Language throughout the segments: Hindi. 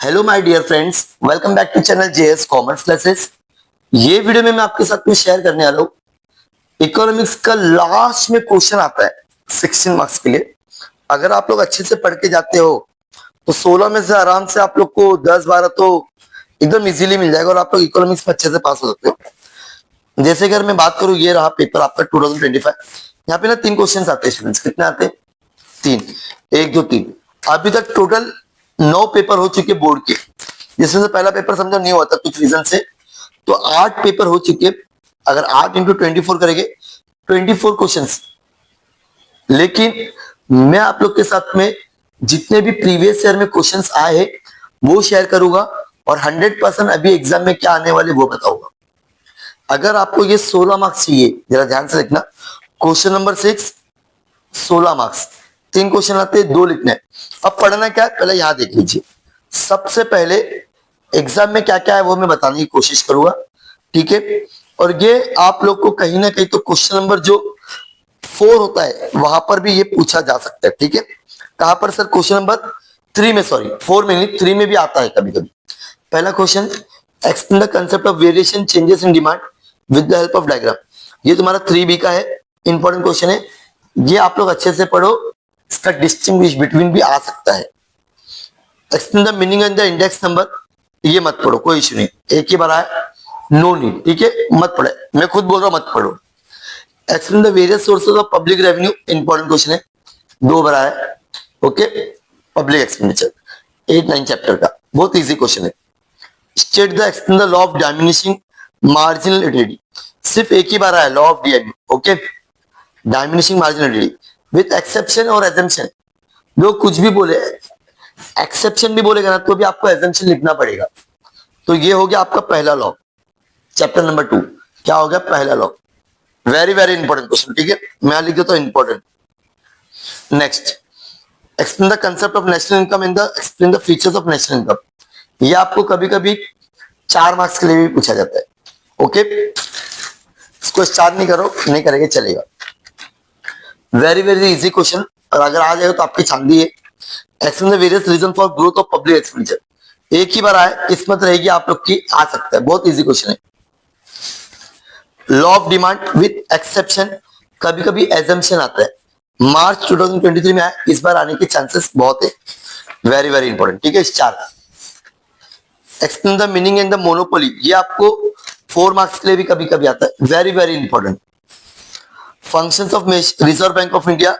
Hello my dear friends, welcome back to channel JS commerce classes. ये वीडियो में मैं आपके साथ में शेयर करने वाला हूँ इकोनॉमिक्स का लास्ट में क्वेश्चन आता है 16 मार्क्स के लिए। अगर आप लोग अच्छे से पढ़ के जाते हो तो 16 में से आराम से आप लोग को 10-12 तो एकदम इजीली मिल जाएगा और आप लोग इकोनॉमिक्स में अच्छे से पास हो सकते हो। जैसे कि अगर मैं बात करूं, ये रहा पेपर आपका 2025। यहाँ पे ना 3 क्वेश्चन आते हैं स्टूडेंट्स। कितने आते हैं? 3। 1 2 3। अभी तक टोटल 9 पेपर हो चुके बोर्ड के, जिसमें से पहला पेपर समझो नहीं हुआ था कुछ रीजन से, तो 8 पेपर हो चुके। अगर 8 इंटू 24 करेंगे 24 क्वेश्चंस। लेकिन मैं आप लोग के साथ में जितने भी प्रीवियस ईयर में क्वेश्चंस आए हैं वो शेयर करूंगा और 100% अभी एग्जाम में क्या आने वाले वो बताऊंगा। अगर आपको ये 16 मार्क्स चाहिए, जरा ध्यान से देखना। क्वेश्चन नंबर 6 16 मार्क्स, 3 क्वेश्चन आते हैं, 2 लिखने हैं। अब पढ़ना क्या है पहले यहां देख लीजिए। सबसे पहले एग्जाम में क्या क्या है वो मैं बताने की कोशिश करूंगा, ठीक है। और ये आप लोग को कहीं ना कहीं तो क्वेश्चन नंबर जो 4 होता है वहां पर भी ये पूछा जा सकता है, ठीक है। कहां पर सर? क्वेश्चन नंबर 3 में, सॉरी 4 में नहीं, 3 में भी आता है कभी कभी। पहला question, explain the concept of variation changes in demand with the help of diagram. ये तुम्हारा 3B का है, इंपॉर्टेंट क्वेश्चन है। ये आप लोग अच्छे से पढ़ो, इसका डिस्टिंग्विश बिटवीन भी आ सकता है। Explain the meaning and the index number, ये मत पढ़ो, कोई इश्यू नहीं, एक ही बार आया, नो नीड, ठीक है, मत पढ़े, मैं खुद बोल रहा हूं मत पढ़ो। Explain the various sources of public revenue, important question है, 2 बार आया, ओके। पब्लिक एक्सपेंडिचर 8-9 चैप्टर का, बहुत इजी क्वेश्चन है। State the explain the law of diminishing marginal utility, सिर्फ एक ही बार आया, law of DMU, okay. Diminishing marginal utility with exception और एजम्पशन, लोग कुछ भी बोले, एक्सेप्शन भी बोलेगा ना तो भी आपको एजम्पशन लिखना पड़ेगा। तो ये हो गया आपका पहला लॉ, चैप्टर नंबर 2। क्या हो गया? पहला law. Very very important question, ठीक है, मैं लिख देता हूं important. Next, explain the concept of national income in the explain the features of national income. ये आपको कभी कभी 4 मार्क्स के लिए भी पूछा जाता है, ओके। इसको स्टार्ट नहीं करो, नहीं करेंगे चलेगा। वेरी वेरी इजी क्वेश्चन, और अगर आ जाएगा तो आपकी चांदी है। Explain the various reason for growth of public expenditure, एक ही बार आए, किस्मत रहेगी आप लोग की, आ सकता है, बहुत इजी क्वेश्चन है। Law of demand with exception, कभी कभी एजम्पशन आता है, मार्च 2023 में आया, इस बार आने के चांसेस बहुत है, वेरी वेरी इंपॉर्टेंट, ठीक है। Star explain the meaning and the monopoly, ये आपको 4 मार्क्स के लिए भी कभी कभी आता है, very very important. Functions of reserve bank of India,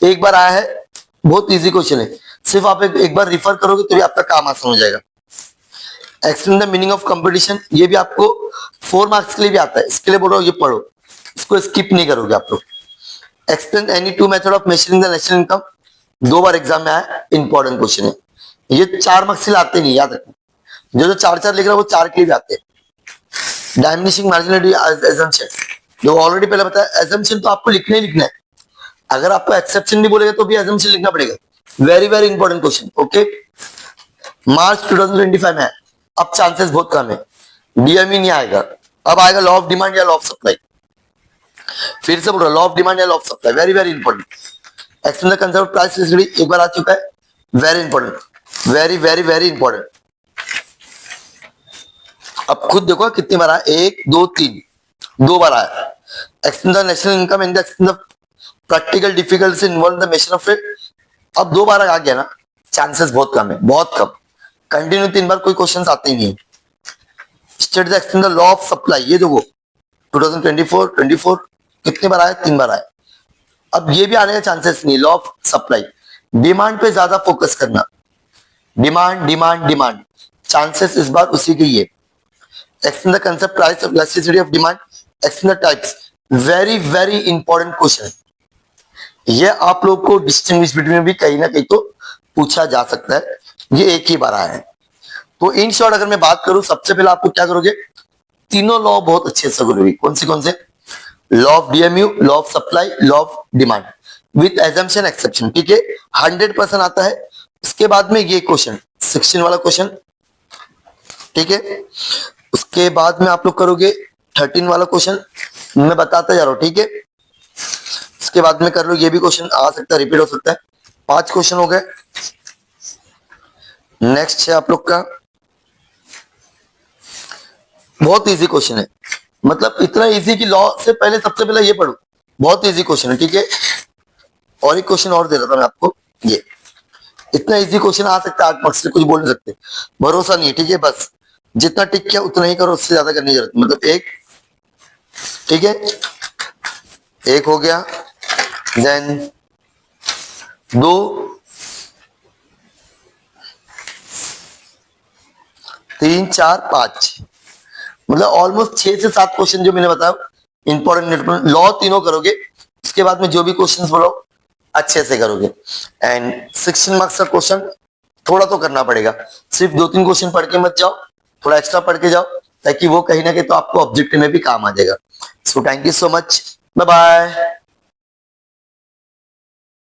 एक बार आया है, बहुत इजी क्वेश्चन है, सिर्फ आप एक बार रिफर करोगे तो भी आपका काम आसान हो जाएगा। Explain the meaning of competition, ये भी आपको 4 मार्क्स के लिए भी आता है, इसके लिए बोल रहा हूँ ये पढ़ो, इसको स्किप नहीं करोगे आप लोग। Explain any 2 method of measuring the national income, 2 bar exam में आया, इंपॉर्टेंट क्वेश्चन है। ये 4 मार्क्स के लिए आते नहीं, याद रखना, जो 4-4 लिख रहा है वो 4 के लिए भी आते हैं। डायमिनिशिंग मार्जिनल एजम्पशन, जो ऑलरेडी पहले बताया, एजम्पशन तो आपको लिखना ही लिखना है, अगर आपको एक्सेप्शन भी बोलेगा तो भी एजम्पशन लिखना पड़ेगा, very very important question, okay. March 2025 में है, अब चांसेस बहुत कम है, डीएमई नहीं आएगा, अब आएगा लॉ ऑफ डिमांड या लॉ ऑफ सप्लाई। फिर से बोल रहा, लॉ ऑफ डिमांड या law of supply, very very important. Explain the concept of price fixing, एक बार आ चुका है, very important, very very very important. अब खुद देखो कितनी बार आया, 1 2 3, 2 बार आया। Explain the national income and explain the practical difficulties involve the measure of it, अब 2 बार आ गया ना, चांसेस बहुत कम है, बहुत कम, कंटिन्यू 3 बार कोई क्वेश्चन आते ही नहीं है। State the explain the law of supply, ये देखो 2024 कितने बार आया? 3 बार आया, अब ये भी आने का चांसेस नहीं। लॉ ऑफ सप्लाई, डिमांड पे ज्यादा फोकस करना, डिमांड डिमांड डिमांड, चांसेस इस बार उसी के ही है। Explain the concept price of elasticity of demand, explain the types, very very important question, ये आप लोग को डिस्टिंग्विश बिटवीन भी कहीं ना कहीं तो पूछा जा सकता है, ये एक ही बार आया है। तो इन शॉर्ट अगर मैं बात करूं, सबसे पहले आपको क्या करोगे, तीनों लॉ बहुत अच्छे से करोगे। कौन से? Law of DMU, law of supply, law of demand with assumption exception, ठीक है, 100% आता है। इसके बाद में ये क्वेश्चन 16 वाला क्वेश्चन, ठीक है। उसके बाद में आप लोग करोगे 13 वाला क्वेश्चन, मैं बताता जा रहा हूं, ठीक है। इसके बाद में कर लो, ये भी क्वेश्चन आ सकता है, रिपीट हो सकता है। 5 क्वेश्चन हो गए। नेक्स्ट है आप लोग का, बहुत इजी क्वेश्चन है, मतलब इतना इजी कि लॉ से पहले सबसे पहले ये पढ़ो, बहुत इजी क्वेश्चन है, ठीक है। और एक क्वेश्चन और दे रहा था मैं आपको, ये इतना इजी क्वेश्चन आ सकता है 8 मार्क्स से, कुछ बोल नहीं सकते, भरोसा नहीं है, ठीक है। बस जितना टिक किया उतना ही करो, उससे ज्यादा करने की जरूरत नहीं। मतलब एक, ठीक है, एक हो गया, देन 2, 3, 4, 5, मतलब ऑलमोस्ट 6 से 7 क्वेश्चन जो मैंने बताया इंपॉर्टेंट। लॉ तीनों करोगे, उसके बाद में जो भी क्वेश्चंस बोलो अच्छे से करोगे। एंड 16 मार्क्स का क्वेश्चन थोड़ा तो करना पड़ेगा, सिर्फ 2-3 क्वेश्चन पढ़ के मत जाओ, थोड़ा एक्स्ट्रा पढ़ के जाओ, ताकि वो कहीं ना कहीं तो आपको ऑब्जेक्टिव में भी काम आ जाएगा। So thank you so much, bye bye.